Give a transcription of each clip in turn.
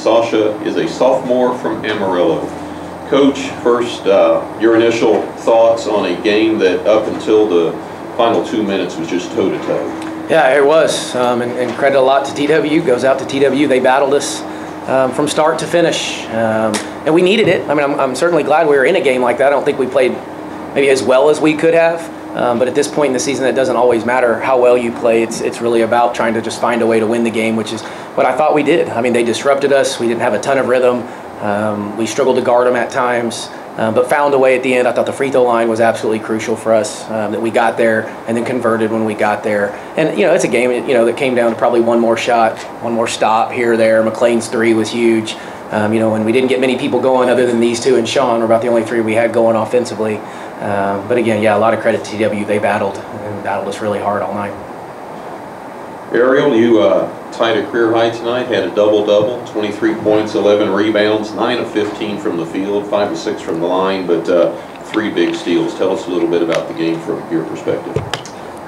Sasha is a sophomore from Amarillo. Coach, first, your initial thoughts on a game that up until the final 2 minutes was just toe-to-toe. Yeah, it was, and credit a lot to TW. Goes out to TW. They battled us from start to finish, and we needed it. I mean, I'm certainly glad we were in a game like that. I don't think we played maybe as well as we could have, but at this point in the season, it doesn't always matter how well you play. It's really about trying to just find a way to win the game, which is what I thought we did. I mean, they disrupted us. We didn't have a ton of rhythm. We struggled to guard them at times, but found a way at the end. I thought the free throw line was absolutely crucial for us, that we got there and then converted when we got there. And, you know, it's a game, you know, that came down to probably one more shot, one more stop here or there. McLean's three was huge. You know, when we didn't get many people going other than these two and Sean, were about the only three we had going offensively. But again, yeah, a lot of credit to TW. They battled us really hard all night. Ariel, you tied a career high tonight, had a double-double, 23 points, 11 rebounds, 9 of 15 from the field, 5 of 6 from the line, but 3 big steals. Tell us a little bit about the game from your perspective.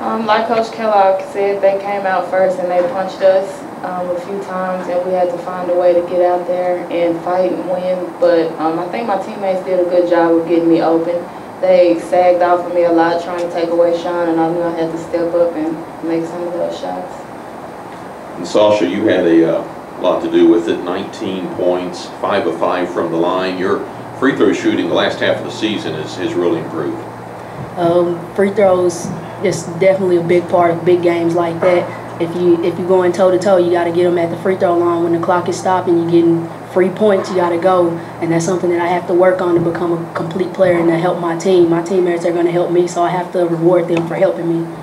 Like Coach Kellogg said, they came out first and they punched us a few times, and we had to find a way to get out there and fight and win. But I think my teammates did a good job of getting me open. They sagged off of me a lot trying to take away Sean, and I knew I had to step up and make some of those shots. And Sasha, you had a lot to do with it. 19 points, 5 of 5 from the line. Your free throw shooting the last half of the season has really improved. Free throws is definitely a big part of big games like that. If you're going toe-to-toe, you got to get them at the free throw line. When the clock is stopping, you're getting free points, you got to go. And that's something that I have to work on to become a complete player and to help my team. My teammates are going to help me, so I have to reward them for helping me.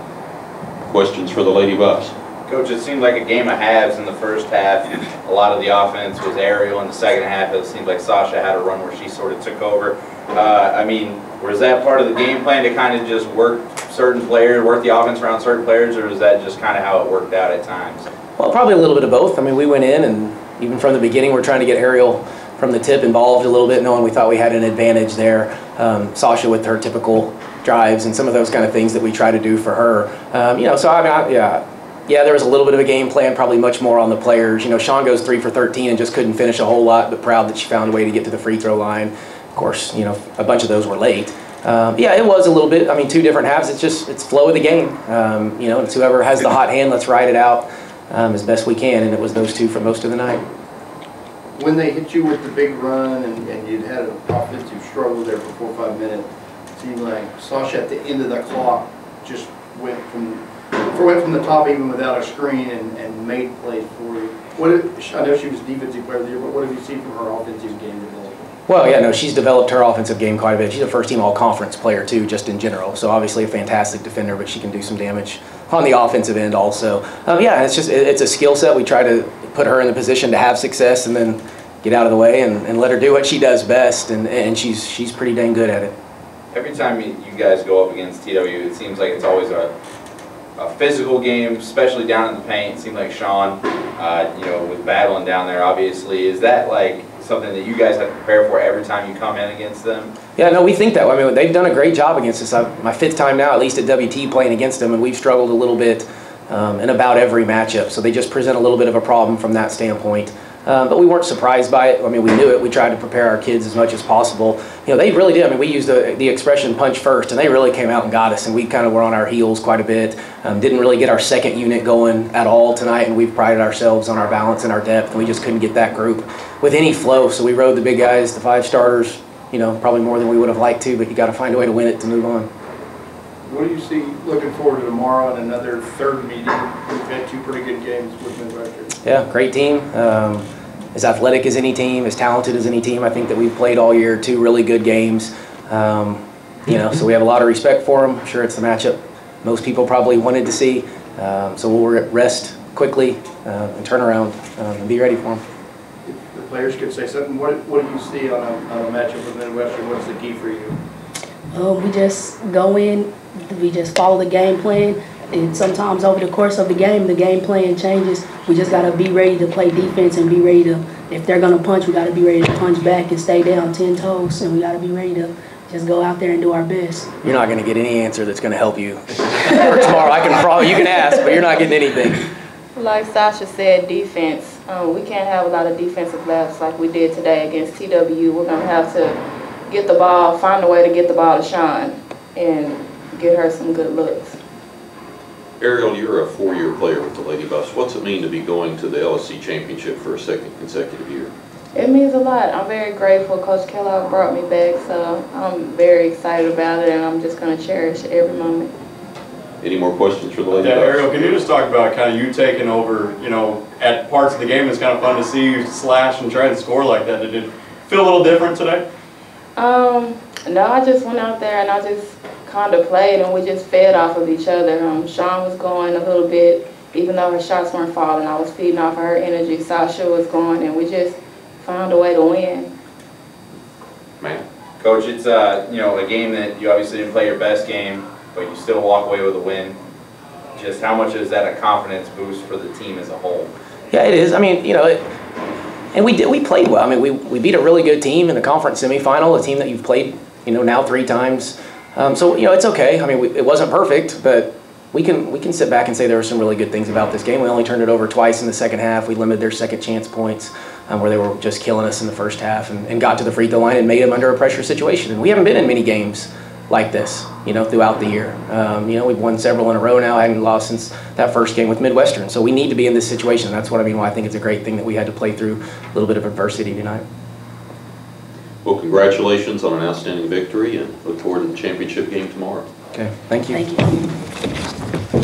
Questions for the Lady Buffs? Coach, it seemed like a game of halves in the first half. A lot of the offense was Ariel. In the second half, it seemed like Sasha had a run where she sort of took over. I mean, was that part of the game plan to kind of just work certain players, work the offense around certain players, or was that just kind of how it worked out at times? Well, probably a little bit of both. I mean, we went in, and even from the beginning, we're trying to get Ariel from the tip involved a little bit, knowing we thought we had an advantage there. Sasha with her typical drives and some of those kind of things that we try to do for her. You know, so I mean, yeah, there was a little bit of a game plan, probably much more on the players. You know, Sean goes 3 for 13 and just couldn't finish a whole lot, but proud that she found a way to get to the free throw line. Of course, you know, a bunch of those were late. Yeah, it was a little bit. I mean, 2 different halves. It's flow of the game. You know, it's whoever has the hot hand, let's ride it out as best we can, and it was those 2 for most of the night. When they hit you with the big run and you'd had an offensive struggle there for 4 or 5 minutes, it seemed like Sasha at the end of the clock just went from the top even without a screen and made plays for you. I know she was defensive player of the year, but what have you seen from her offensive game development? Well, yeah, no, she's developed her offensive game quite a bit. She's a first-team all-conference player, too, just in general. So obviously a fantastic defender, but she can do some damage on the offensive end also. Yeah, it's a skill set. We try to put her in the position to have success and then get out of the way and let her do what she does best, and she's pretty dang good at it. Every time you guys go up against TW, it seems like it's always a physical game, especially down in the paint. It seemed like Sean, you know, was battling down there, obviously. Is that like something that you guys have to prepare for every time you come in against them? Yeah, no, we think that. I mean, they've done a great job against us. My 5th time now, at least at WT, playing against them, and we've struggled a little bit in about every matchup. So they just present a little bit of a problem from that standpoint. But we weren't surprised by it. I mean, we knew it. We tried to prepare our kids as much as possible. You know, they really did. I mean, we used the expression punch first, and they really came out and got us, and we kind of were on our heels quite a bit. Didn't really get our second unit going at all tonight, and we've prided ourselves on our balance and our depth, and we just couldn't get that group with any flow. So we rode the big guys, the 5 starters, you know, probably more than we would have liked to, but you got to find a way to win it to move on. What do you see looking forward to tomorrow and another 3rd meeting? We've had 2 pretty good games with Midwestern. Yeah, great team. As athletic as any team, as talented as any team. I think that we've played all year 2 really good games. You know, so we have a lot of respect for them. I'm sure it's the matchup most people probably wanted to see. So we'll rest quickly and turn around and be ready for them. If the players could say something, what do you see on a matchup with Midwestern? What's the key for you? We just go in, we just follow the game plan, and sometimes over the course of the game plan changes. We just got to be ready to play defense and be ready to, if they're going to punch, we got to be ready to punch back and stay down 10 toes, and we got to be ready to just go out there and do our best. You're not going to get any answer that's going to help you for tomorrow. You can ask, but you're not getting anything. Like Sasha said, defense. We can't have a lot of defensive laps like we did today against TWU. We're going to have to get the ball, find a way to get the ball to Sean and get her some good looks. Ariel, you're a 4-year player with the Lady Buffs. What's it mean to be going to the LSC Championship for a second consecutive year? It means a lot. I'm very grateful Coach Kellogg brought me back, so I'm very excited about it, and I'm just going to cherish every moment. Any more questions for the Lady Yeah, Buffs? Ariel, can you just talk about kind of you taking over, you know, at parts of the game? It's kind of fun to see you slash and try to score like that. Did it feel a little different today? No, I just went out there and I just kind of played, and we just fed off of each other. Sean was going a little bit, even though her shots weren't falling. I was feeding off of her energy. Sasha was going, and we just found a way to win. Man. Coach, it's you know, a game that you obviously didn't play your best game, but you still walk away with a win. Just how much is that a confidence boost for the team as a whole? Yeah, it is. I mean, you know, and we played well. I mean, we beat a really good team in the conference semifinal, a team that you've played, you know, now 3 times. So, you know, it's okay. I mean, it wasn't perfect, but we can sit back and say there were some really good things about this game. We only turned it over twice in the second half. We limited their second chance points where they were just killing us in the first half and got to the free throw line and made them under a pressure situation. And we haven't been in many games like this, you know, throughout the year. You know, we've won several in a row now. I hadn't lost since that first game with Midwestern. So we need to be in this situation. That's what I mean why I think it's a great thing that we had to play through a little bit of adversity tonight. Well, congratulations on an outstanding victory and look forward to the championship game tomorrow. Okay, thank you. Thank you.